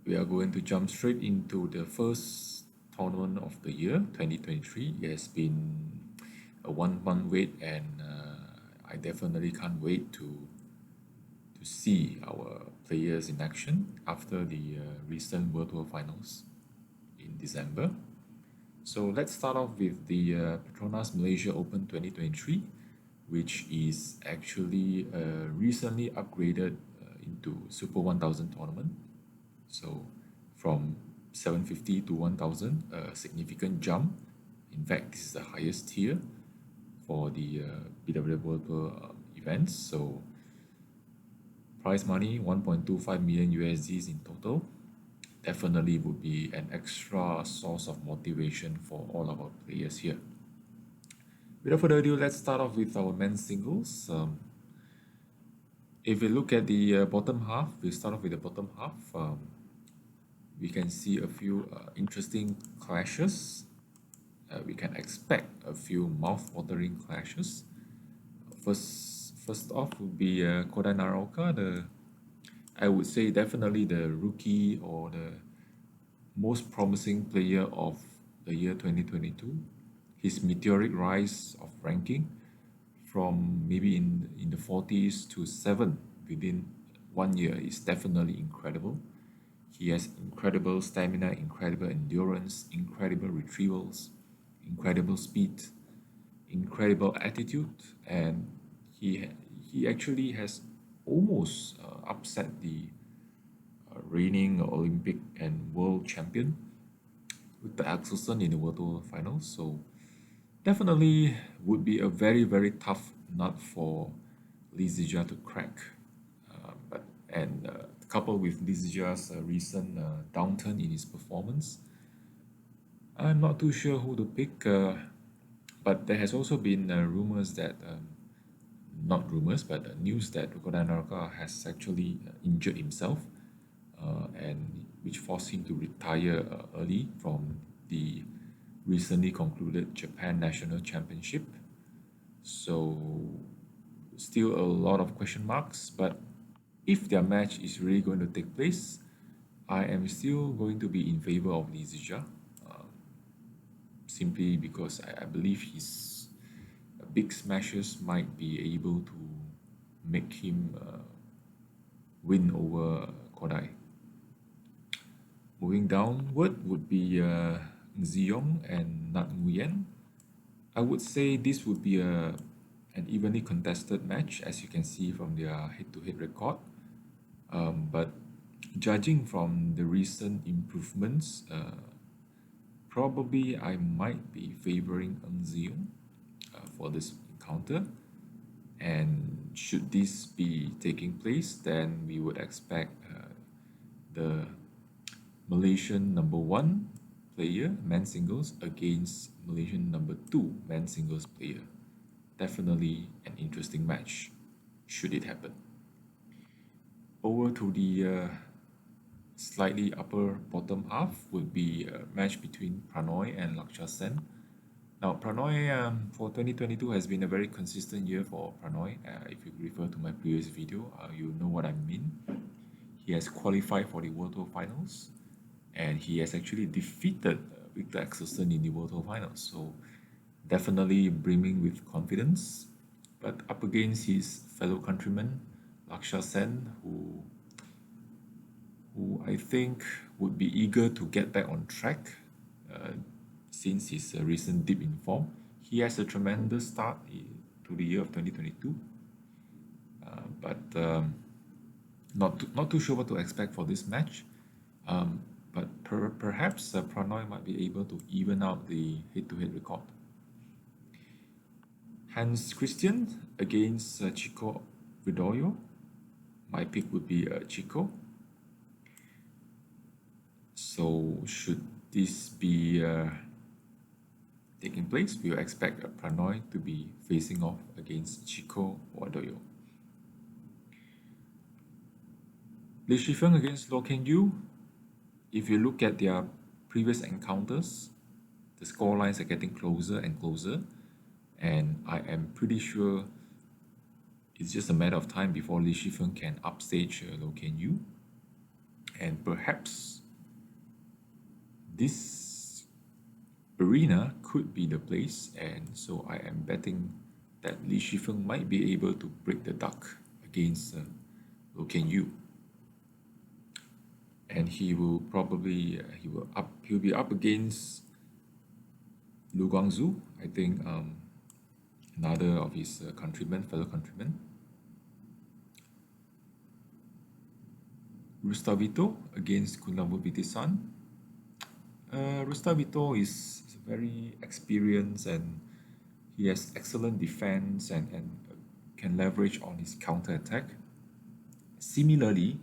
we are going to jump straight into the first tournament of the year 2023. It has been a 1 month wait, and I definitely can't wait to see our players in action after the recent World Tour finals in December. So let's start off with the PETRONAS Malaysia Open 2023, which is actually recently upgraded into Super 1000 tournament. So from 750 to 1000, a significant jump. In fact, this is the highest tier for the BW World Tour events. So prize money 1.25 million USDs in total. Definitely would be an extra source of motivation for all of our players here. Without further ado, let's start off with our men's singles. If we look at the bottom half, we start off with the bottom half. We can see a few interesting clashes. We can expect a few mouth-watering clashes. First off would be Kodai Naraoka, I would say definitely the rookie or the most promising player of the year 2022. His meteoric rise of ranking from maybe in the 40s to 7 within 1 year is definitely incredible. He has incredible stamina, incredible endurance, incredible retrievals, incredible speed, incredible attitude, and he actually has almost upset the reigning Olympic and world champion with the Axelsen in the World Tour finals. So definitely would be a very tough nut for Lee Zija to crack. Coupled with Lee Zija's recent downturn in his performance, I'm not too sure who to pick. But there has also been rumors that, not rumors, but news that Kodai Naraka has actually injured himself, and which forced him to retire early from the recently concluded Japan National Championship. So still a lot of question marks, but if their match is really going to take place, I am still going to be in favor of Lee Zija, simply because I believe his big smashes might be able to make him win over Kodai. Moving downward would be Ziyong and Nat Nguyen. I would say this would be an evenly contested match, as you can see from their head-to-head record. But judging from the recent improvements, probably I might be favoring Ng Ziyong for this encounter. And should this be taking place, then we would expect the Malaysian number 1 player, men's singles, against Malaysian number 2 men's singles player. Definitely an interesting match, should it happen. Over to the slightly upper bottom half would be a match between Pranoy and Lakshya Sen. Now, Pranoy for 2022 has been a very consistent year for Pranoy. If you refer to my previous video, you know what I mean. He has qualified for the World Tour finals, and he has actually defeated Victor Axelsen in the World Tour finals. So definitely brimming with confidence, but up against his fellow countryman, Lakshya Sen, who I think would be eager to get back on track since his recent dip in form. He has a tremendous start to the year of 2022, but not too sure what to expect for this match. But perhaps Pranoy might be able to even out the head-to-head record. Hans Christian against Chico Vidoyo. My pick would be Chico. So should this be taking place, we will expect Pranoy to be facing off against Chico Wadoyo. Li Shifeng against Lo Ken Yu. If you look at their previous encounters, the score lines are getting closer and closer, and I am pretty sure it's just a matter of time before Li Shifeng can upstage Lo Ken Yu, and perhaps this arena could be the place, and so I am betting that Li Shifeng might be able to break the duck against Lo Ken Yu, and he will probably he'll be up against Lu Guangzhou. I think another of his fellow countrymen. Rustavito against Kunlavut Vitisan. Rustavito is very experienced, and he has excellent defense and can leverage on his counter attack. Similarly,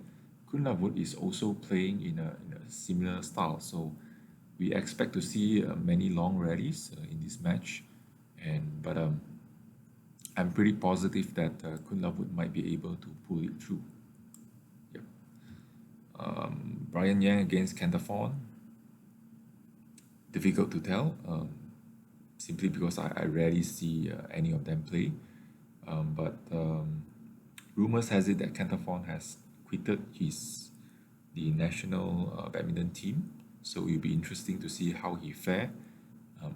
Kunlavut is also playing in a similar style, so we expect to see many long rallies in this match, but I'm pretty positive that Kunlavut might be able to pull it through. Yep. Brian Yang against Cantafon. Difficult to tell, simply because I rarely see any of them play. But rumors has it that Cantafon has quitted the national badminton team, so it'll be interesting to see how he fare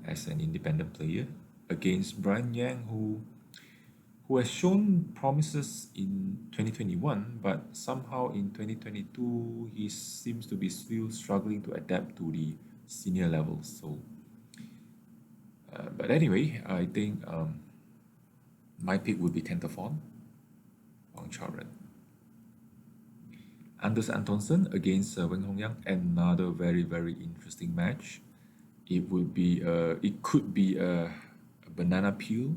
as an independent player against Brian Yang, who has shown promises in 2021, but somehow in 2022 he seems to be still struggling to adapt to the senior levels. So, but anyway, I think my pick would be Cantafon, Wang Chaoren. Anders Antonsen against Wen Hongyang, another very very interesting match. It could be a banana peel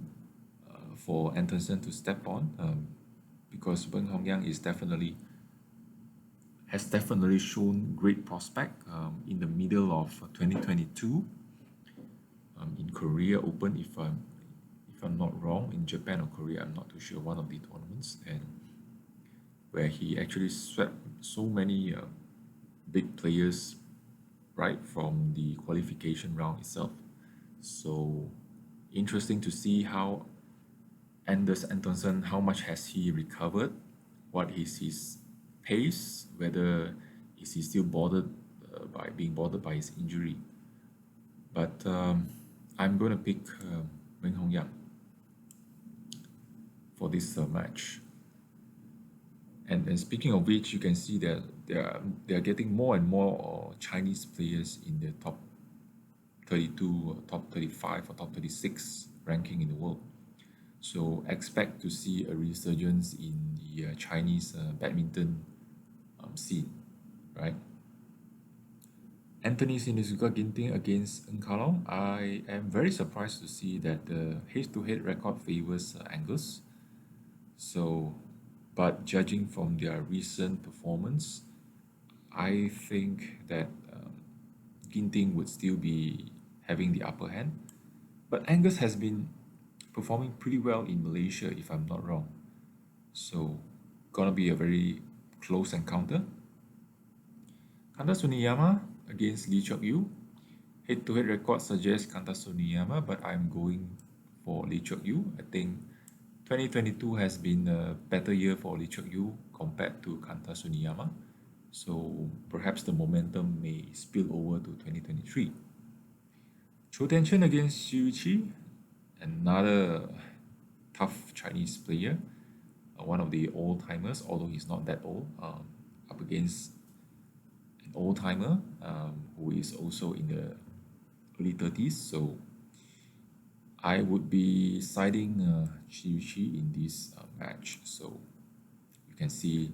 for Antonsen to step on, because Wen Hongyang has definitely shown great prospect in the middle of 2022 in Korea Open, if I'm not wrong, in Japan or Korea, I'm not too sure, one of the tournaments, and where he actually swept so many big players right from the qualification round itself. So interesting to see how Anders Antonsen, how much has he recovered, what is his pace, whether is he still being bothered by his injury. But I'm going to pick Wen Hongyang for this match. And speaking of which, you can see that they are getting more and more Chinese players in the top 32, or top 35, or top 36 ranking in the world. So expect to see a resurgence in the Chinese badminton scene, right? Anthony Sinisuka Ginting against Ng Kalong. I am very surprised to see that the head-to-head record favors Angus. So, but judging from their recent performance, I think that Ginting would still be having the upper hand. But Angus has been performing pretty well in Malaysia, if I'm not wrong. So, gonna be a very close encounter. Kanta Suniyama against Lee Chok Yu. Head-to-head record suggests Kanta Suniyama, but I'm going for Lee Chok Yu. I think 2022 has been a better year for Lee Chok Yu compared to Kanta Suniyama. So perhaps the momentum may spill over to 2023. Chou Tianchen against Xu Yuqi, another tough Chinese player, one of the old-timers, although he's not that old, up against an old-timer who is also in the early 30s. So I would be siding Xu Yuqi in this match. So you can see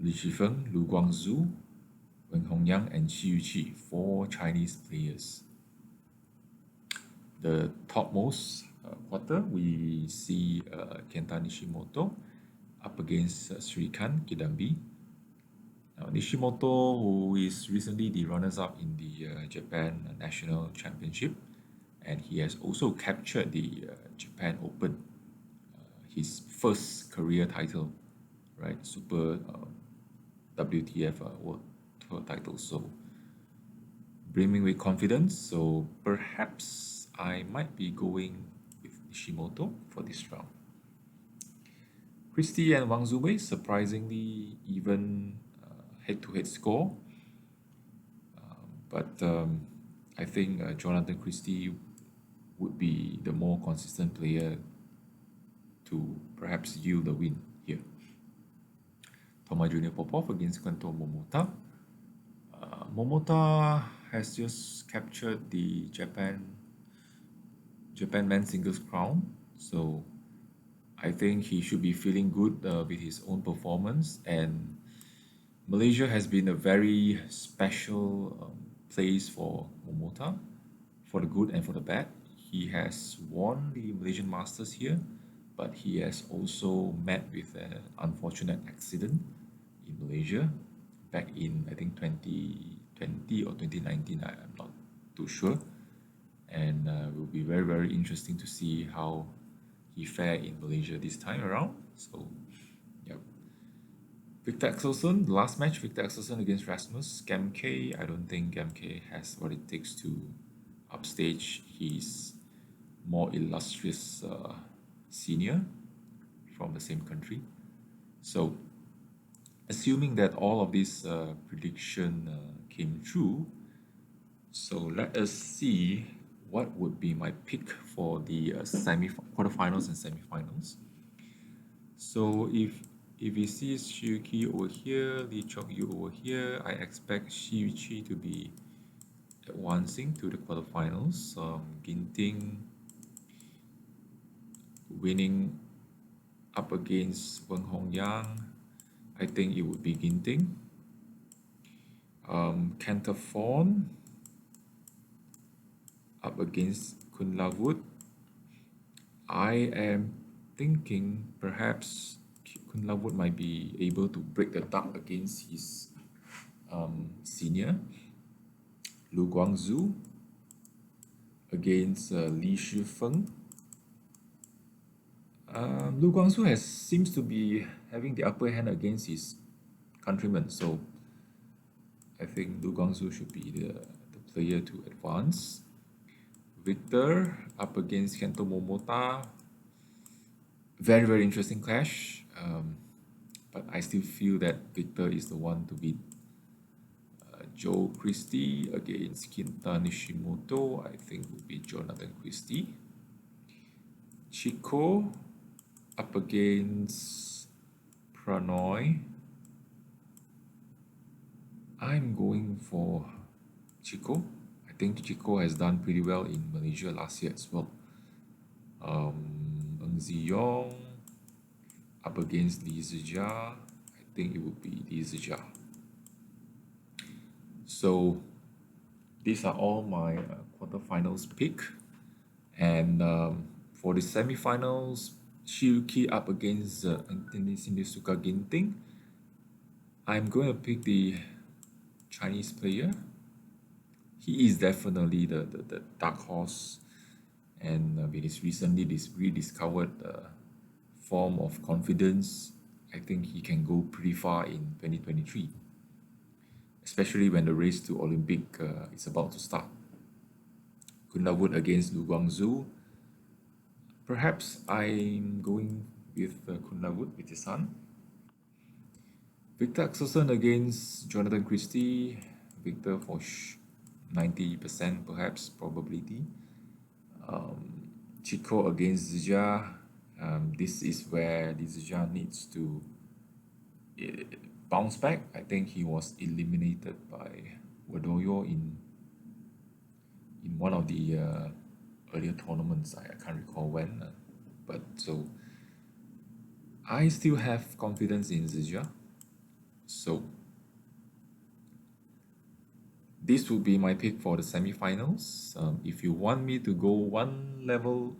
Li Shifeng, Lu Guangzhou, Wen Hongyang, and Xu Yuqi, 4 Chinese players. The topmost quarter, we see Kenta Nishimoto up against Srikanth Kidambi. Nishimoto, who is recently the runners-up in the Japan National Championship, and he has also captured the Japan Open, his first career title, right? Super WTF World Tour title. So brimming with confidence. So perhaps I might be going with Nishimoto for this round. Christie and Wang Zuwei, surprisingly even head-to-head score. But I think Jonathan Christie would be the more consistent player to perhaps yield the win here. Thoma Junior Popov against Kento Momota. Momota has just captured the Japan men's singles crown, so I think he should be feeling good with his own performance. And Malaysia has been a very special place for Momota, for the good and for the bad. He has won the Malaysian Masters here, but he has also met with an unfortunate accident in Malaysia back in, I think, 2020 or 2019. I'm not too sure. And it will be very, very interesting to see how he fared in Malaysia this time around. So, yeah. Victor Axelsen, the last match, Victor Axelsen against Rasmus Gamke. I don't think Gamke has what it takes to upstage his more illustrious senior from the same country. So, assuming that all of this prediction came true, so let us see what would be my pick for the quarterfinals and semifinals. So if we see Shiuki over here, Lee Chok Yu over here, I expect Shiuchi to be advancing to the quarterfinals. Ginting winning up against Weng Hong Yang. I think it would be Ginting. Canterford up against Kunlavut. I am thinking perhaps Kunlavut might be able to break the duck against his senior Lu Guangzhou against Li Shifeng. Lu Guangzhou seems to be having the upper hand against his countrymen, so I think Lu Guangzhou should be the player to advance. Victor up against Kento Momota. Very, very interesting clash. But I still feel that Victor is the one to beat. Joe Christie against Kinta Nishimoto. I think would be Jonathan Christie. Chico up against Pranoy. I'm going for Chico. I think Chico has done pretty well in Malaysia last year as well. Ng Ziyong up against Li Zijia. I think it would be Li Zijia. So these are all my quarterfinals pick. And for the semifinals, Shiuki up against Sinisuka Ginting. I'm going to pick the Chinese player. He is definitely the dark horse, and with his recently rediscovered form of confidence, I think he can go pretty far in 2023, especially when the race to Olympic is about to start. Kunlavut against Lu Guangzhou. Perhaps I'm going with Kunlavut with his son. Victor Axelsen against Jonathan Christie. Victor for 90% perhaps probability. Chico against Zijia. This is where Zijia needs to bounce back. I think he was eliminated by Wadoyo in one of the earlier tournaments. I can't recall when, but so I still have confidence in Zijia. So this would be my pick for the semifinals. If you want me to go one level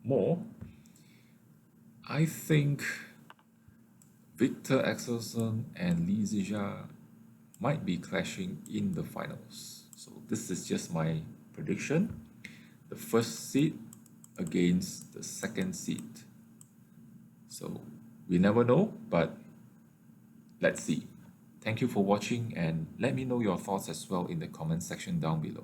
more, I think Victor Axelsen and Li Zijia might be clashing in the finals. So this is just my prediction. The first seed against the second seed. So we never know, but let's see. Thank you for watching, and let me know your thoughts as well in the comment section down below.